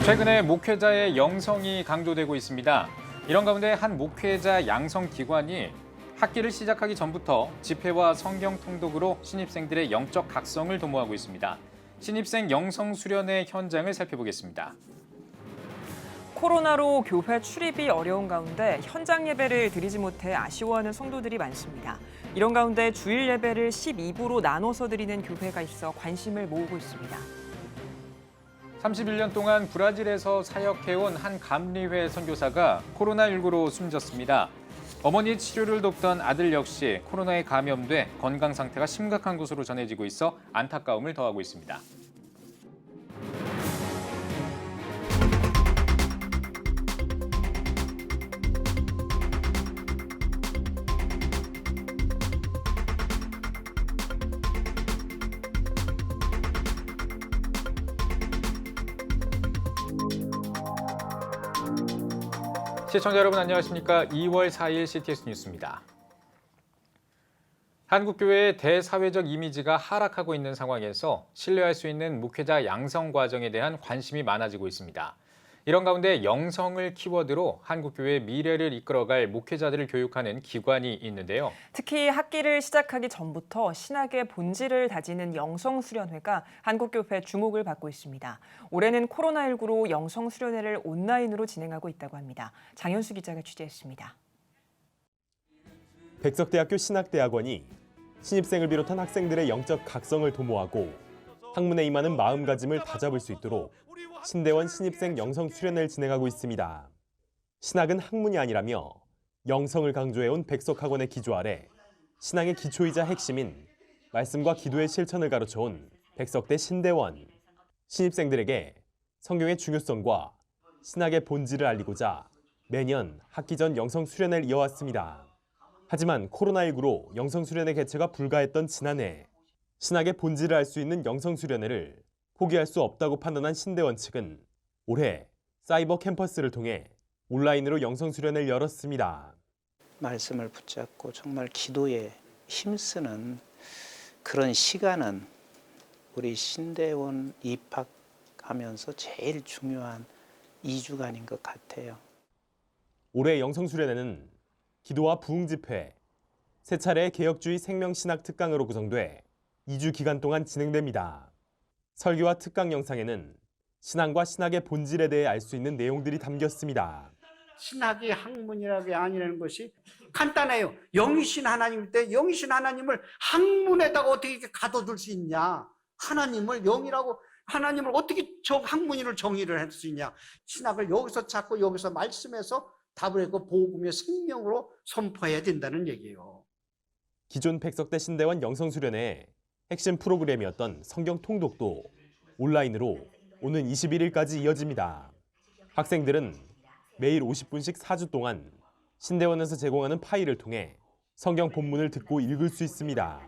최근에 목회자의 영성이 강조되고 있습니다. 이런 가운데 한 목회자 양성 기관이 학기를 시작하기 전부터 집회와 성경 통독으로 신입생들의 영적 각성을 도모하고 있습니다. 신입생 영성 수련회 현장을 살펴보겠습니다. 코로나로 교회 출입이 어려운 가운데 현장 예배를 드리지 못해 아쉬워하는 성도들이 많습니다. 이런 가운데 주일 예배를 12부로 나눠서 드리는 교회가 있어 관심을 모으고 있습니다. 31년 동안 브라질에서 사역해온 한 감리회 선교사가 코로나19로 숨졌습니다. 어머니 치료를 돕던 아들 역시 코로나에 감염돼 건강 상태가 심각한 것으로 전해지고 있어 안타까움을 더하고 있습니다. 시청자 여러분 안녕하십니까? 2월 4일 CTS 뉴스입니다. 한국교회의 대사회적 이미지가 하락하고 있는 상황에서 신뢰할 수 있는 목회자 양성 과정에 대한 관심이 많아지고 있습니다. 이런 가운데 영성을 키워드로 한국교회의 미래를 이끌어갈 목회자들을 교육하는 기관이 있는데요. 특히 학기를 시작하기 전부터 신학의 본질을 다지는 영성수련회가 한국교회 주목을 받고 있습니다. 올해는 코로나19로 영성수련회를 온라인으로 진행하고 있다고 합니다. 장현수 기자가 취재했습니다. 백석대학교 신학대학원이 신입생을 비롯한 학생들의 영적 각성을 도모하고 학문에 임하는 마음가짐을 다잡을 수 있도록 신대원 신입생 영성 수련회를 진행하고 있습니다. 신학은 학문이 아니라며 영성을 강조해온 백석학원의 기조 아래 신앙의 기초이자 핵심인 말씀과 기도의 실천을 가르쳐온 백석대 신대원. 신입생들에게 성경의 중요성과 신학의 본질을 알리고자 매년 학기 전 영성 수련회를 이어왔습니다. 하지만 코로나19로 영성 수련회 개최가 불가했던 지난해 신학의 본질을 알 수 있는 영성 수련회를 포기할 수 없다고 판단한 신대원 측은 올해 사이버 캠퍼스를 통해 온라인으로 영성 수련회를 열었습니다. 말씀을 붙잡고 정말 기도에 힘쓰는 그런 시간은 우리 신대원 입학하면서 제일 중요한 2주간인 것 같아요. 올해 영성 수련회는 기도와 부흥 집회, 세 차례의 개혁주의 생명신학 특강으로 구성돼 2주 기간 동안 진행됩니다. 설교와 특강 영상에는 신앙과 신학의 본질에 대해 알 수 있는 내용들이 담겼습니다. 신학이 학문이라고 아니라는 것이 간단해요. 영이신 하나님일 때 영이신 하나님을 학문에다가 어떻게 이렇게 가둬둘 수 있냐? 하나님을 영이라고 하나님을 어떻게 학문으로 정의를 할 수 있냐? 신학을 여기서 찾고 여기서 말씀해서 답을 하고 복음의 생명으로 선포해야 된다는 얘기예요. 기존 백석대 신대원 영성수련회의 핵심 프로그램이었던 성경 통독도 온라인으로 오는 21일까지 이어집니다. 학생들은 매일 50분씩 4주 동안 신대원에서 제공하는 파일을 통해 성경 본문을 듣고 읽을 수 있습니다.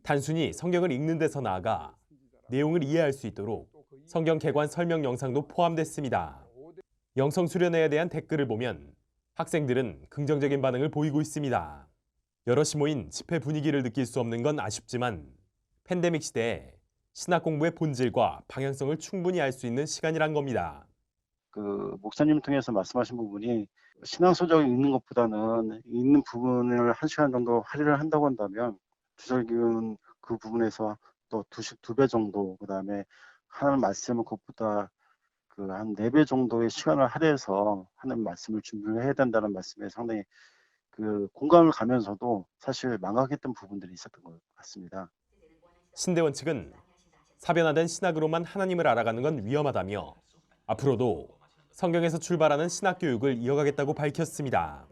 단순히 성경을 읽는 데서 나아가 내용을 이해할 수 있도록 성경 개관 설명 영상도 포함됐습니다. 영성 수련회에 대한 댓글을 보면 학생들은 긍정적인 반응을 보이고 있습니다. 여럿이 모인 집회 분위기를 느낄 수 없는 건 아쉽지만 팬데믹 시대에 신학 공부의 본질과 방향성을 충분히 알 수 있는 시간이란 겁니다. 목사님 통해서 말씀하신 부분이 신앙 소적을 읽는 것보다는 읽는 부분을 1시간 정도 할애를 한다고 한다면 주설교는 그 부분에서 또 2배 정도, 그다음에 하나님 말씀은 그것보다 한 4배 정도의 시간을 할애해서 하나님 말씀을 준비를 해야 된다는 말씀에 상당히 공감을 가면서도 사실 망각했던 부분들이 있었던 것 같습니다. 신대원 측은 사변화된 신학으로만 하나님을 알아가는 건 위험하다며 앞으로도 성경에서 출발하는 신학 교육을 이어가겠다고 밝혔습니다.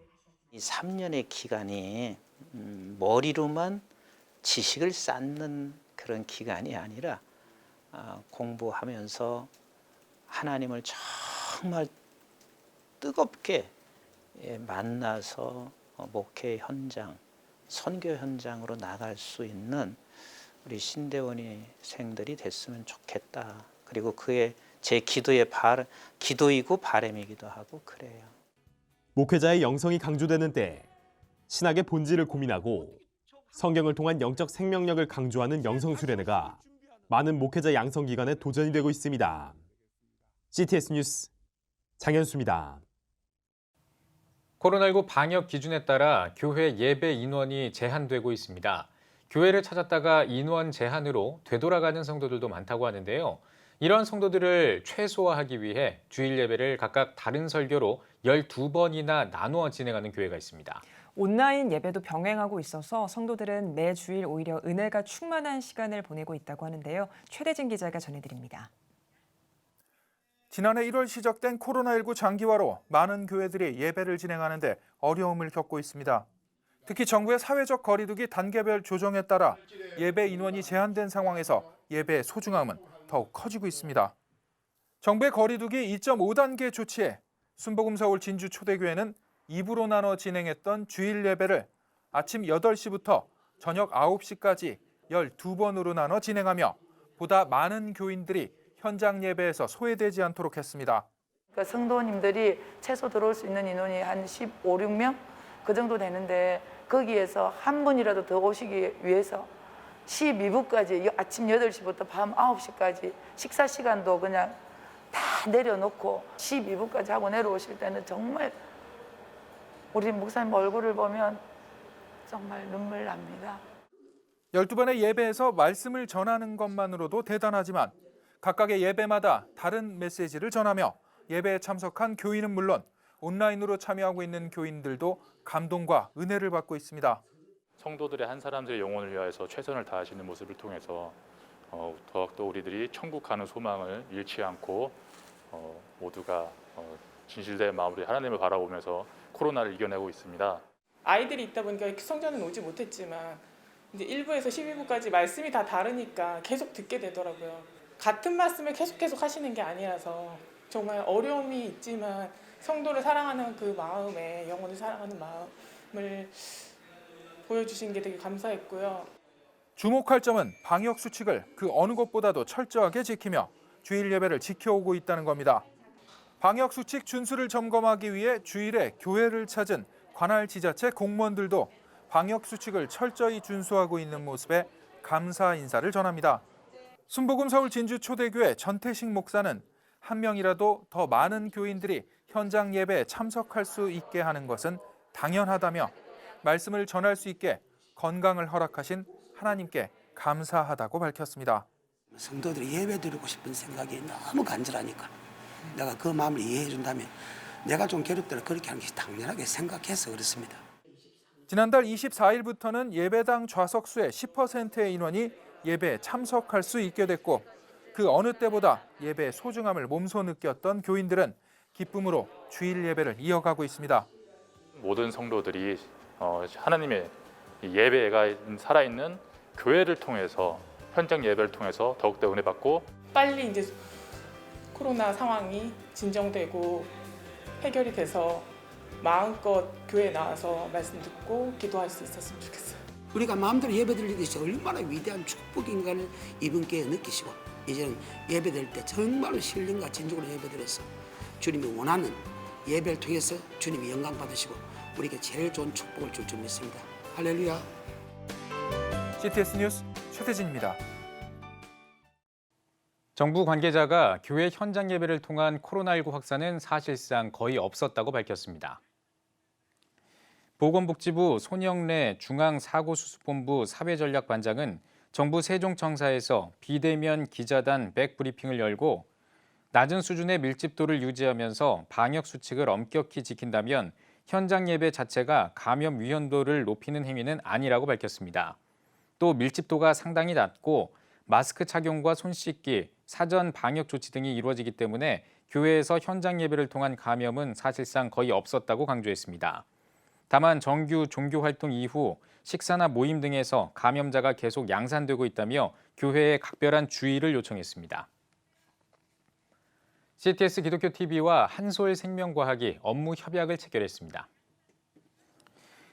이 3년의 기간이 머리로만 지식을 쌓는 그런 기간이 아니라 공부하면서 하나님을 정말 뜨겁게 만나서 목회 현장, 선교 현장으로 나갈 수 있는 우리 신대원생들이 됐으면 좋겠다. 그리고 그의 제 기도이고 바람이기도 하고 그래요. 목회자의 영성이 강조되는 때 신학의 본질을 고민하고 성경을 통한 영적 생명력을 강조하는 영성수련회가 많은 목회자 양성 기관에 도전이 되고 있습니다. CTS 뉴스 장현수입니다. 코로나19 방역 기준에 따라 교회 예배 인원이 제한되고 있습니다. 교회를 찾았다가 인원 제한으로 되돌아가는 성도들도 많다고 하는데요. 이런 성도들을 최소화하기 위해 주일 예배를 각각 다른 설교로 12번이나 나누어 진행하는 교회가 있습니다. 온라인 예배도 병행하고 있어서 성도들은 매 주일 오히려 은혜가 충만한 시간을 보내고 있다고 하는데요. 최대진 기자가 전해드립니다. 지난해 1월 시작된 코로나19 장기화로 많은 교회들이 예배를 진행하는 데 어려움을 겪고 있습니다. 특히 정부의 사회적 거리두기 단계별 조정에 따라 예배 인원이 제한된 상황에서 예배의 소중함은 더욱 커지고 있습니다. 정부의 거리두기 2.5단계 조치에 순복음서울 진주 초대교회는 2부로 나눠 진행했던 주일 예배를 아침 8시부터 저녁 9시까지 12번으로 나눠 진행하며 보다 많은 교인들이 현장 예배에서 소외되지 않도록 했습니다. 그러니까 성도님들이 최소 들어올 수 있는 인원이 한 15, 16명 그 정도 되는데 거기에서 한 분이라도 더 오시기 위해서 12부까지 아침 8시부터 밤 9시까지 식사 시간도 그냥 다 내려놓고 12부까지 하고 내려오실 때는 정말 우리 목사님 얼굴을 보면 정말 눈물 납니다. 12번의 예배에서 말씀을 전하는 것만으로도 대단하지만 각각의 예배마다 다른 메시지를 전하며 예배에 참석한 교인은 물론 온라인으로 참여하고 있는 교인들도 감동과 은혜를 받고 있습니다. 성도들의 한 사람들의 영혼을 위하여서 최선을 다하시는 모습을 통해서 더욱더 우리들이 천국 가는 소망을 잃지 않고 모두가 진실된 마음으로 하나님을 바라보면서 코로나를 이겨내고 있습니다. 아이들이 있다 보니까 성전은 오지 못했지만 이제 1부에서 12부까지 말씀이 다 다르니까 계속 듣게 되더라고요. 같은 말씀을 계속 하시는 게 아니라서 정말 어려움이 있지만 성도를 사랑하는 그 마음에 영혼을 사랑하는 마음을 보여주신 게 되게 감사했고요. 주목할 점은 방역 수칙을 그 어느 곳보다도 철저하게 지키며 주일 예배를 지켜오고 있다는 겁니다. 방역 수칙 준수를 점검하기 위해 주일에 교회를 찾은 관할 지자체 공무원들도 방역 수칙을 철저히 준수하고 있는 모습에 감사 인사를 전합니다. 순복음서울 진주 초대교회 전태식 목사는 한 명이라도 더 많은 교인들이 현장 예배에 참석할 수 있게 하는 것은 당연하다며 말씀을 전할 수 있게 건강을 허락하신 하나님께 감사하다고 밝혔습니다. 성도들이 예배 드리고 싶은 생각이 너무 간절하니까 내가 그 마음을 이해해 준다면 내가 좀 괴롭더라도 그렇게 하는 게 당연하게 생각해서 그렇습니다. 지난달 24일부터는 예배당 좌석수의 10%의 인원이 예배에 참석할 수 있게 됐고 그 어느 때보다 예배의 소중함을 몸소 느꼈던 교인들은 기쁨으로 주일 예배를 이어가고 있습니다. 모든 성도들이 하나님의 예배가 살아있는 교회를 통해서 현장 예배를 통해서 더욱더 은혜 받고 빨리 이제 코로나 상황이 진정되고 해결이 돼서 마음껏 교회에 나와서 말씀 듣고 기도할 수 있었으면 좋겠어요. 우리가 마음대로 예배 드리듯이 얼마나 위대한 축복인가를 이번 기회에 느끼시고 이제는 예배 드릴 때 정말로 신령과 진정으로 예배 드려서 주님이 원하는 예배를 통해서 주님이 영광 받으시고 우리에게 제일 좋은 축복을 줄 줄 믿습니다. 할렐루야. CTS 뉴스 최대진입니다. 정부 관계자가 교회 현장 예배를 통한 코로나19 확산은 사실상 거의 없었다고 밝혔습니다. 보건복지부 손영래 중앙사고수습본부 사회전략반장은 정부 세종청사에서 비대면 기자단 백브리핑을 열고 낮은 수준의 밀집도를 유지하면서 방역 수칙을 엄격히 지킨다면 현장 예배 자체가 감염 위험도를 높이는 행위는 아니라고 밝혔습니다. 또 밀집도가 상당히 낮고 마스크 착용과 손 씻기, 사전 방역 조치 등이 이루어지기 때문에 교회에서 현장 예배를 통한 감염은 사실상 거의 없었다고 강조했습니다. 다만 정규 종교 활동 이후 식사나 모임 등에서 감염자가 계속 양산되고 있다며 교회에 각별한 주의를 요청했습니다. CTS 기독교TV와 한솔생명과학이 업무 협약을 체결했습니다.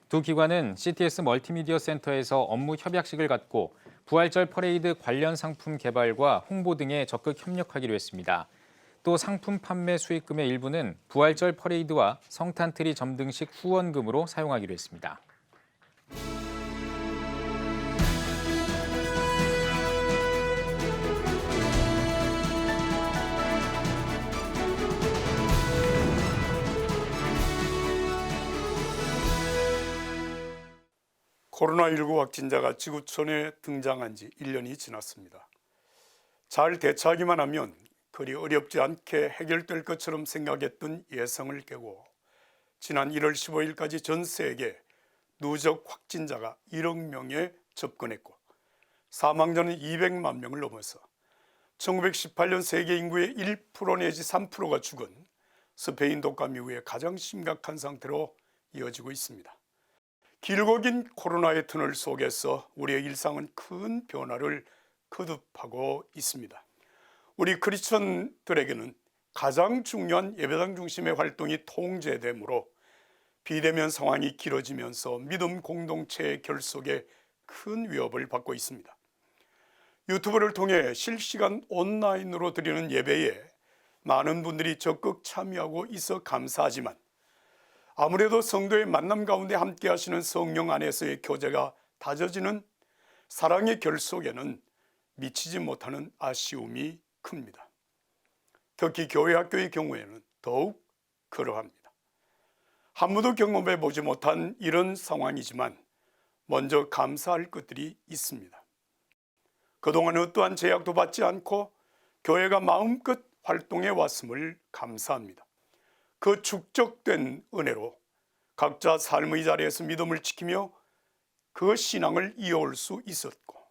두 기관은 CTS 멀티미디어 센터에서 업무 협약식을 갖고 부활절 퍼레이드 관련 상품 개발과 홍보 등에 적극 협력하기로 했습니다. 또 상품 판매 수익금의 일부는 부활절 퍼레이드와 성탄트리 점등식 후원금으로 사용하기로 했습니다. 코로나19 확진자가 지구촌에 등장한 지 1년이 지났습니다. 잘 대처하기만 하면 그리 어렵지 않게 해결될 것처럼 생각했던 예상을 깨고 지난 1월 15일까지 전 세계 누적 확진자가 1억 명에 접근했고 사망자는 200만 명을 넘어서 1918년 세계 인구의 1% 내지 3%가 죽은 스페인 독감 이후에 가장 심각한 상태로 이어지고 있습니다. 길고 긴 코로나의 터널 속에서 우리의 일상은 큰 변화를 거듭하고 있습니다. 우리 크리스천들에게는 가장 중요한 예배당 중심의 활동이 통제되므로 비대면 상황이 길어지면서 믿음 공동체의 결속에 큰 위협을 받고 있습니다. 유튜브를 통해 실시간 온라인으로 드리는 예배에 많은 분들이 적극 참여하고 있어 감사하지만 아무래도 성도의 만남 가운데 함께 하시는 성령 안에서의 교제가 다져지는 사랑의 결속에는 미치지 못하는 아쉬움이 큽니다. 특히 교회 학교의 경우에는 더욱 그러합니다. 한 번도 경험해 보지 못한 이런 상황이지만 먼저 감사할 것들이 있습니다. 그동안 어떠한 제약도 받지 않고 교회가 마음껏 활동해 왔음을 감사합니다. 그 축적된 은혜로 각자 삶의 자리에서 믿음을 지키며 그 신앙을 이어올 수 있었고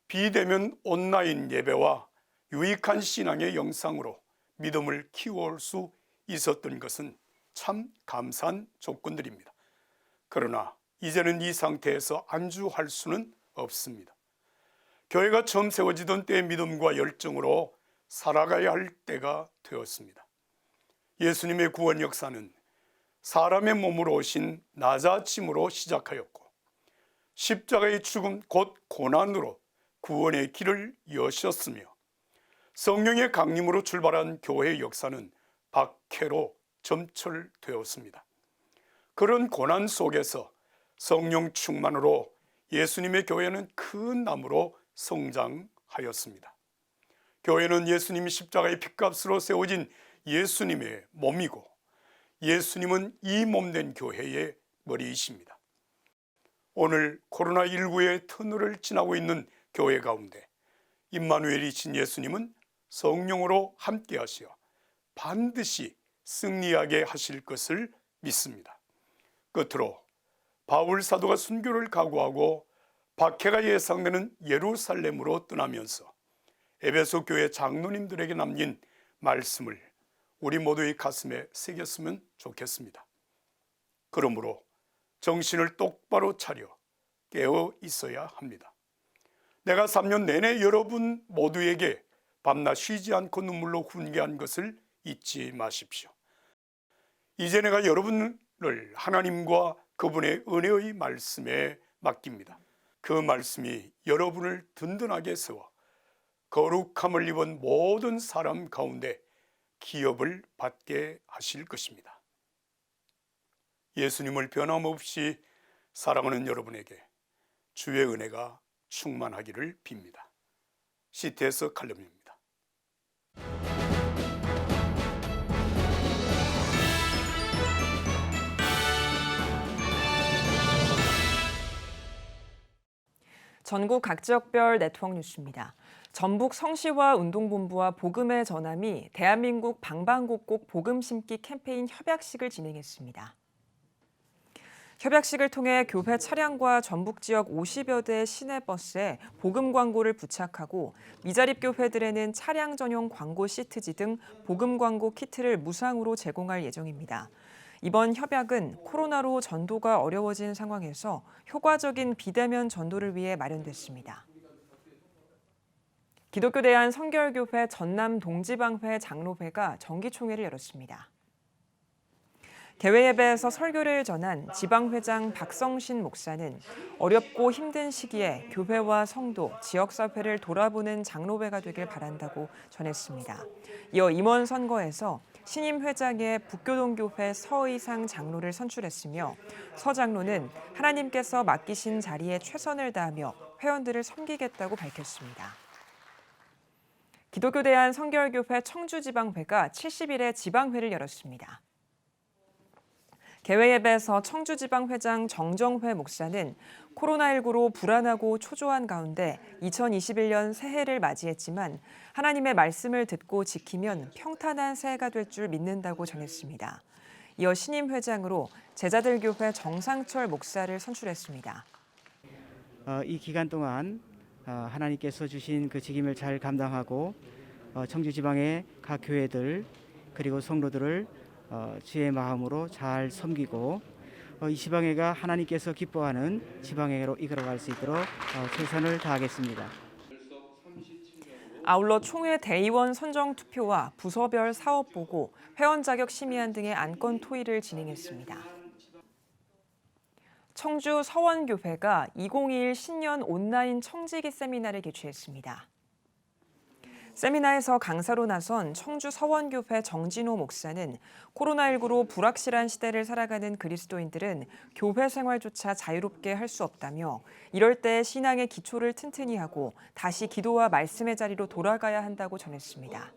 비대면 온라인 예배와 유익한 신앙의 영상으로 믿음을 키워올 수 있었던 것은 참 감사한 조건들입니다. 그러나 이제는 이 상태에서 안주할 수는 없습니다. 교회가 처음 세워지던 때의 믿음과 열정으로 살아가야 할 때가 되었습니다. 예수님의 구원 역사는 사람의 몸으로 오신 낮아짐으로 시작하였고 십자가의 죽음 곧 고난으로 구원의 길을 여셨으며 성령의 강림으로 출발한 교회의 역사는 박해로 점철되었습니다. 그런 고난 속에서 성령 충만으로 예수님의 교회는 큰 나무로 성장하였습니다. 교회는 예수님이 십자가의 핏값으로 세워진 예수님의 몸이고 예수님은 이 몸된 교회의 머리이십니다. 오늘 코로나19의 터널을 지나고 있는 교회 가운데 임마누엘이신 예수님은 성령으로 함께 하시어 반드시 승리하게 하실 것을 믿습니다. 끝으로 바울 사도가 순교를 각오하고 박해가 예상되는 예루살렘으로 떠나면서 에베소 교회 장로님들에게 남긴 말씀을 우리 모두의 가슴에 새겼으면 좋겠습니다. 그러므로 정신을 똑바로 차려 깨어 있어야 합니다. 내가 3년 내내 여러분 모두에게 밤낮 쉬지 않고 눈물로 훈계한 것을 잊지 마십시오. 이제 내가 여러분을 하나님과 그분의 은혜의 말씀에 맡깁니다. 그 말씀이 여러분을 든든하게 세워 거룩함을 입은 모든 사람 가운데 기업을 받게 하실 것입니다. 예수님을 변함없이 사랑하는 여러분에게 주의 은혜가 충만하기를 빕니다. 시태에서 칼럼입니다. 전국 각 지역별 네트워크 뉴스입니다. 전북 성시와 운동본부와 복음의 전함이 대한민국 방방곡곡 복음 심기 캠페인 협약식을 진행했습니다. 협약식을 통해 교회 차량과 전북 지역 50여 대의 시내버스에 복음 광고를 부착하고 미자립 교회들에는 차량 전용 광고 시트지 등 복음 광고 키트를 무상으로 제공할 예정입니다. 이번 협약은 코로나로 전도가 어려워진 상황에서 효과적인 비대면 전도를 위해 마련됐습니다. 기독교 대한 성결교회 전남 동지방회 장로회가 정기총회를 열었습니다. 개회 예배에서 설교를 전한 지방회장 박성신 목사는 어렵고 힘든 시기에 교회와 성도, 지역사회를 돌아보는 장로회가 되길 바란다고 전했습니다. 이어 임원 선거에서 신임 회장의 북교동교회 서의상 장로를 선출했으며 서 장로는 하나님께서 맡기신 자리에 최선을 다하며 회원들을 섬기겠다고 밝혔습니다. 기독교 대한 성결교회 청주지방회가 70일의 지방회를 열었습니다. 개회예배에서 청주지방회장 정정회 목사는 코로나19로 불안하고 초조한 가운데 2021년 새해를 맞이했지만 하나님의 말씀을 듣고 지키면 평탄한 새해가 될 줄 믿는다고 전했습니다. 이어 신임 회장으로 제자들교회 정상철 목사를 선출했습니다. 이 기간 동안 하나님께서 주신 그 직임을 잘 감당하고 청주지방의 각 교회들 그리고 성도들을 주의 마음으로 잘 섬기고 이 지방회가 하나님께서 기뻐하는 지방회로 이끌어갈 수 있도록 최선을 다하겠습니다. 아울러 총회 대의원 선정 투표와 부서별 사업 보고, 회원 자격 심의안 등의 안건 토의를 진행했습니다. 청주 서원교회가 2021 신년 온라인 청지기 세미나를 개최했습니다. 세미나에서 강사로 나선 청주 서원교회 정진호 목사는 코로나19로 불확실한 시대를 살아가는 그리스도인들은 교회 생활조차 자유롭게 할 수 없다며 이럴 때 신앙의 기초를 튼튼히 하고 다시 기도와 말씀의 자리로 돌아가야 한다고 전했습니다.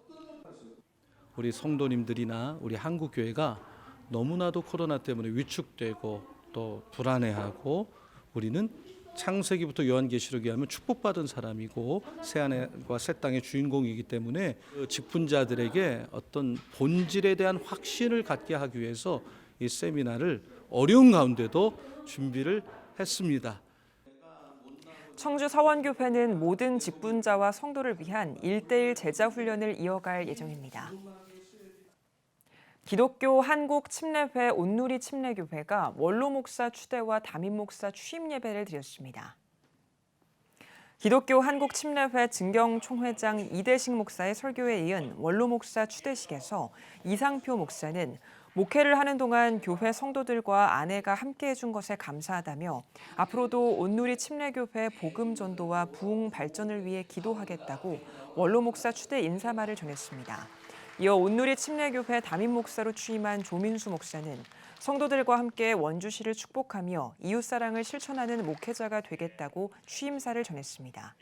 우리 성도님들이나 우리 한국교회가 너무나도 코로나 때문에 위축되고 또 불안해하고 우리는 창세기부터 요한계시록에 하면 축복받은 사람이고 새하늘과 새 땅의 주인공이기 때문에 그 직분자들에게 어떤 본질에 대한 확신을 갖게 하기 위해서 이 세미나를 어려운 가운데도 준비를 했습니다. 청주 서원교회는 모든 직분자와 성도를 위한 1:1 제자 훈련을 이어갈 예정입니다. 기독교 한국침례회 온누리 침례교회가 원로 목사 추대와 담임 목사 취임 예배를 드렸습니다. 기독교 한국침례회 증경 총회장 이대식 목사의 설교에 이은 원로 목사 추대식에서 이상표 목사는 목회를 하는 동안 교회 성도들과 아내가 함께해 준 것에 감사하다며 앞으로도 온누리 침례교회 복음 전도와 부흥 발전을 위해 기도하겠다고 원로 목사 추대 인사말을 전했습니다. 이어 온누리 침례교회 담임 목사로 취임한 조민수 목사는 성도들과 함께 원주시를 축복하며 이웃사랑을 실천하는 목회자가 되겠다고 취임사를 전했습니다.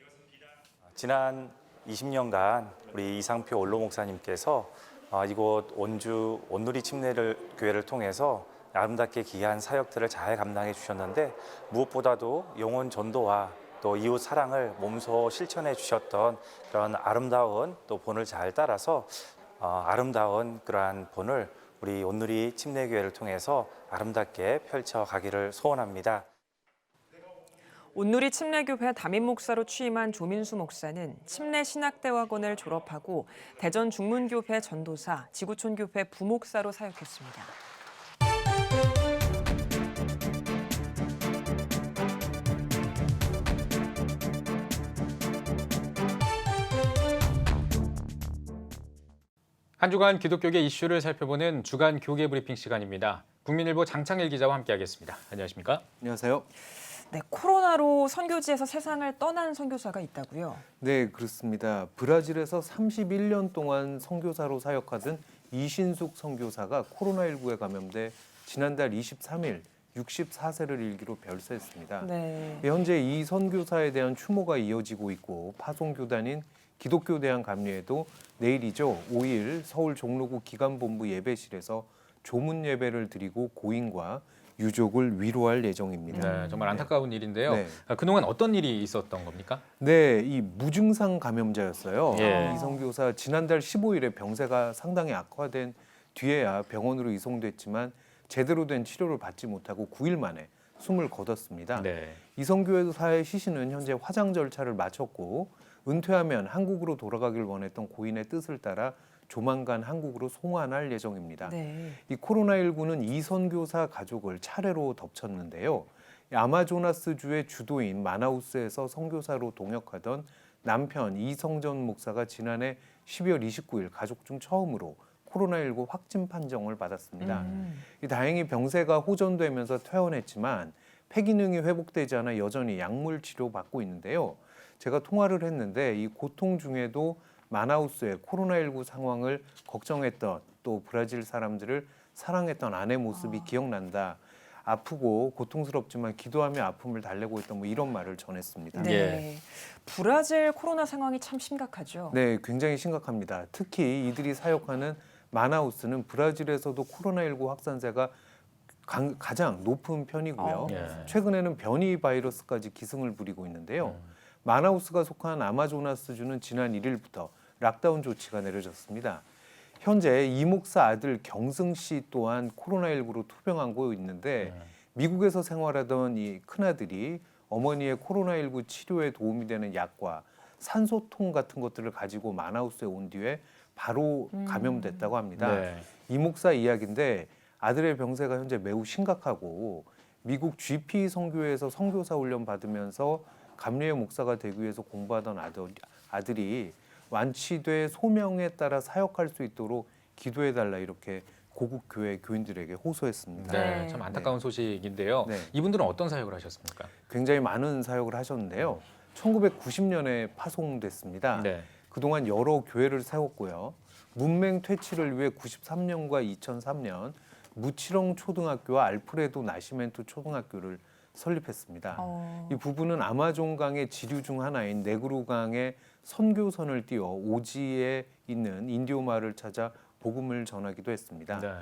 지난 20년간 우리 이상표 원로 목사님께서 이곳 원주 온누리 침례교회를 통해서 아름답게 귀한 사역들을 잘 감당해 주셨는데 무엇보다도 영혼 전도와 또 이웃 사랑을 몸소 실천해 주셨던 그런 아름다운 또 본을 잘 따라서 아름다운 그러한 본을 우리 온누리 침례교회를 통해서 아름답게 펼쳐가기를 소원합니다. 온누리 침례교회 담임 목사로 취임한 조민수 목사는 침례신학대학원을 졸업하고 대전 중문교회 전도사, 지구촌교회 부목사로 사역했습니다. 한 주간 기독교계 이슈를 살펴보는 주간 교계 브리핑 시간입니다. 국민일보 장창일 기자와 함께하겠습니다. 안녕하십니까? 안녕하세요. 네, 코로나로 선교지에서 세상을 떠난 선교사가 있다고요? 네, 그렇습니다. 브라질에서 31년 동안 선교사로 사역하던 이신숙 선교사가 코로나19에 감염돼 지난달 23일 64세를 일기로 별세했습니다. 네. 현재 이 선교사에 대한 추모가 이어지고 있고 파송교단인 기독교대한감리회도 내일이죠. 5일 서울 종로구 기관본부 예배실에서 조문 예배를 드리고 고인과 유족을 위로할 예정입니다. 네, 정말 안타까운 일인데요. 네. 그동안 어떤 일이 있었던 겁니까? 네, 이 무증상 감염자였어요. 예. 이 선교사 지난달 15일에 병세가 상당히 악화된 뒤에야 병원으로 이송됐지만 제대로 된 치료를 받지 못하고 9일 만에 숨을 거뒀습니다. 네. 이 선교사의 시신은 현재 화장 절차를 마쳤고 은퇴하면 한국으로 돌아가길 원했던 고인의 뜻을 따라 조만간 한국으로 송환할 예정입니다. 네. 이 코로나19는 이 선교사 가족을 차례로 덮쳤는데요. 아마조나스주의 주도인 마나우스에서 선교사로 동역하던 남편 이성전 목사가 지난해 12월 29일 가족 중 처음으로 코로나19 확진 판정을 받았습니다. 다행히 병세가 호전되면서 퇴원했지만 폐기능이 회복되지 않아 여전히 약물 치료받고 있는데요. 제가 통화를 했는데 이 고통 중에도 마나우스의 코로나19 상황을 걱정했던 또 브라질 사람들을 사랑했던 아내 모습이 기억난다. 아프고 고통스럽지만 기도하며 아픔을 달래고 있던 뭐 이런 말을 전했습니다. 네. 브라질 코로나 상황이 참 심각하죠. 네, 굉장히 심각합니다. 특히 이들이 사역하는 마나우스는 브라질에서도 코로나19 확산세가 가장 높은 편이고요. 예. 최근에는 변이 바이러스까지 기승을 부리고 있는데요. 마나우스가 속한 아마조나스주는 지난 1일부터 락다운 조치가 내려졌습니다. 현재 이 목사 아들 경승 씨 또한 코로나19로 투병하고 있는데 미국에서 생활하던 이 큰아들이 어머니의 코로나19 치료에 도움이 되는 약과 산소통 같은 것들을 가지고 마나우스에 온 뒤에 바로 감염됐다고 합니다. 네. 이 목사 이야기인데 아들의 병세가 현재 매우 심각하고 미국 GP 선교회에서 선교사 훈련 받으면서 감리의 목사가 되기 위해서 공부하던 아들이 완치돼 소명에 따라 사역할 수 있도록 기도해달라 이렇게 고국 교회 교인들에게 호소했습니다. 네, 참 안타까운 소식인데요. 네. 이분들은 어떤 사역을 하셨습니까? 굉장히 많은 사역을 하셨는데요. 1990년에 파송됐습니다. 네. 그동안 여러 교회를 세웠고요. 문맹 퇴치를 위해 93년과 2003년 무치렁 초등학교와 알프레도 나시멘토 초등학교를 설립했습니다. 이 부부는 아마존강의 지류 중 하나인 네그루강의 선교선을 띄워 오지에 있는 인디오 마을을 찾아 복음을 전하기도 했습니다. 네.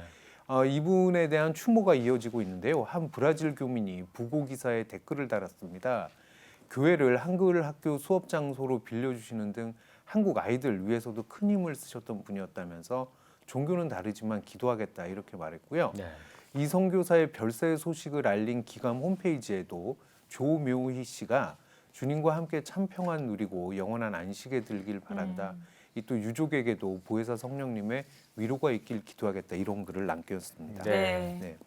이분에 대한 추모가 이어지고 있는데요. 한 브라질 교민이 부고 기사에 댓글을 달았습니다. 교회를 한글 학교 수업 장소로 빌려주시는 등 한국 아이들 위해서도 큰 힘을 쓰셨던 분이었다면서 종교는 다르지만 기도하겠다 이렇게 말했고요. 네. 이 선교사의 별세 소식을 알린 기감 홈페이지에도 조묘희 씨가 주님과 함께 참 평안 누리고 영원한 안식에 들길 바란다. 이 또 유족에게도 보혜사 성령님의 위로가 있길 기도하겠다 이런 글을 남겼습니다. 네.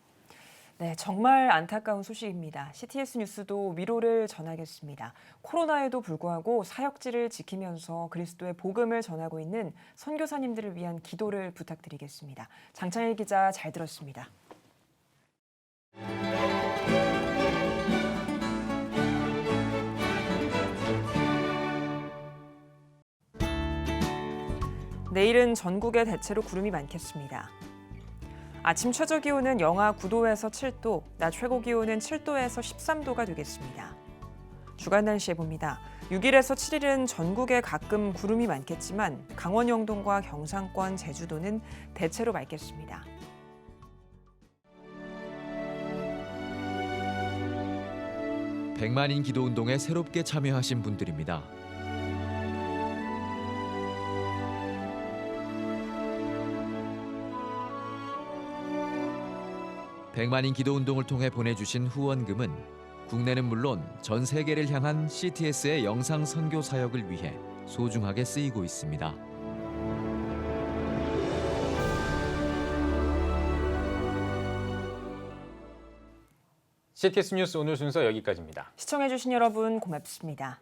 네, 정말 안타까운 소식입니다. CTS 뉴스도 위로를 전하겠습니다. 코로나에도 불구하고 사역지를 지키면서 그리스도의 복음을 전하고 있는 선교사님들을 위한 기도를 부탁드리겠습니다. 장창일 기자 잘 들었습니다. 내일은 전국에 대체로 구름이 많겠습니다. 아침 최저 기온은 영하 9도에서 7도, 낮 최고 기온은 7도에서 13도가 되겠습니다. 주간 날씨 해봅니다. 6일에서 7일은 전국에 가끔 구름이 많겠지만 강원 영동과 경상권, 제주도는 대체로 맑겠습니다. 백만인 기도운동에 새롭게 참여하신 분들입니다. 백만인 기도운동을 통해 보내주신 후원금은 국내는 물론 전 세계를 향한 CTS의 영상 선교 사역을 위해 소중하게 쓰이고 있습니다. CTS 뉴스 오늘 순서 여기까지입니다. 시청해주신 여러분 고맙습니다.